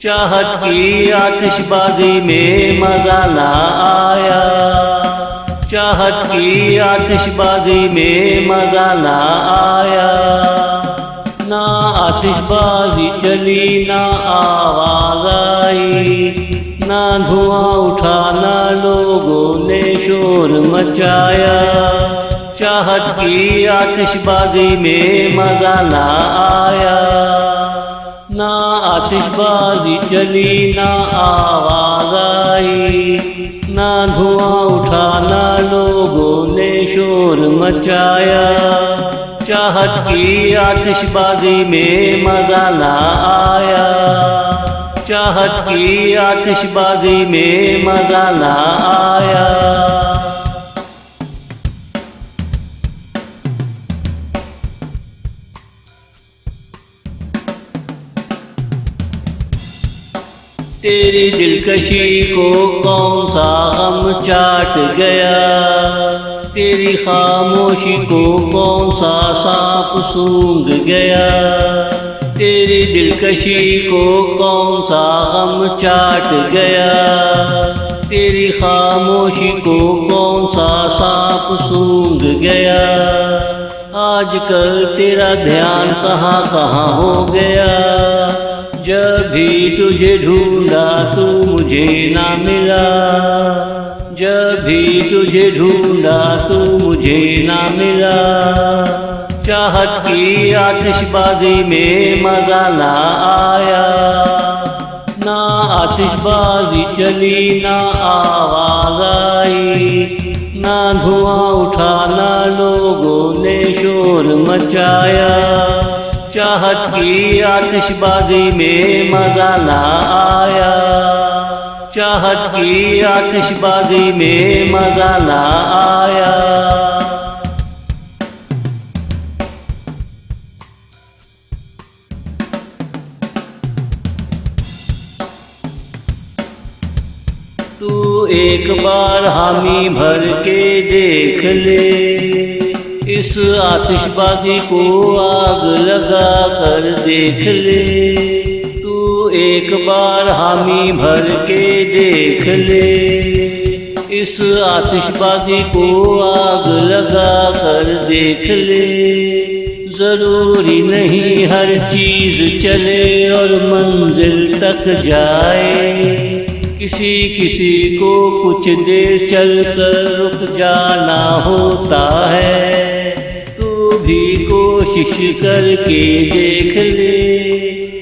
चाहत की आतिशबाजी में मजा ना आया, चाहत की आतिशबाजी में मजा ना आया। ना आतिशबाजी चली ना आवाज आई, ना धुआं उठा ना लोगों ने शोर मचाया। चाहत की आतिशबाजी में मजा ना आया, ना आतिशबाजी चली ना आवाज आई, ना धुआं उठा ना लोगों ने शोर मचाया। चाहत की आतिशबाजी में मजा ना आया, चाहत की आतिशबाजी में मजा ना आया। तेरी दिलकशी को कौन सा गम चाट गया, तेरी खामोशी को कौन सा सांप सूंघ गया। तेरी दिलकशी को कौन सा गम चाट गया, तेरी खामोशी को कौन सा सांप सूंघ गया। आजकल तेरा ध्यान कहाँ कहाँ हो गया, जब भी तुझे ढूंढा तू मुझे ना मिला, जब भी तुझे ढूंढा तू मुझे ना मिला। चाहत की आतिशबाजी में मजा ना आया, ना आतिशबाजी चली ना आवाज आई, ना धुआं उठा ना लोगों ने शोर मचाया। चाहत की आतिशबाजी में मजा ना आया, चाहत की आतिशबाजी में मजा ना आया। तू एक बार हामी भर के देख ले, इस आतिशबाजी को आग लगा कर देख ले। तू एक बार हामी भर के देख ले, इस आतिशबाजी को आग लगा कर देख ले। जरूरी नहीं हर चीज चले और मंजिल तक जाए, किसी किसी को कुछ देर चलकर रुक जाना होता है। तू भी कोशिश करके देख ले,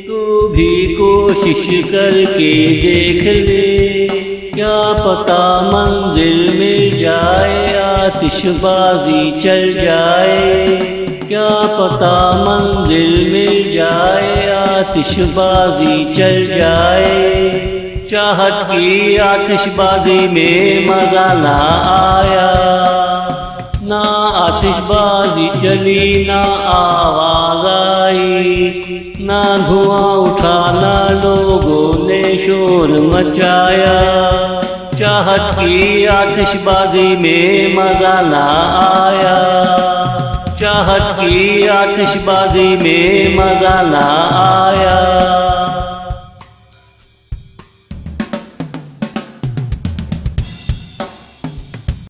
तू भी कोशिश करके देख ले। क्या पता मंजिल मिल जाए, आतिशबाजी चल जाए। क्या पता मंजिल मिल जाए, आतिशबाजी चल जाए। चाहत की आतिशबाजी में मजा ना आया, ना आतिशबाजी चली ना आवाज आई, ना धुआं उठा ना लोगों ने शोर मचाया। चाहत की आतिशबाजी में मजा ना आया, चाहत की आतिशबाजी में मजा ना आया।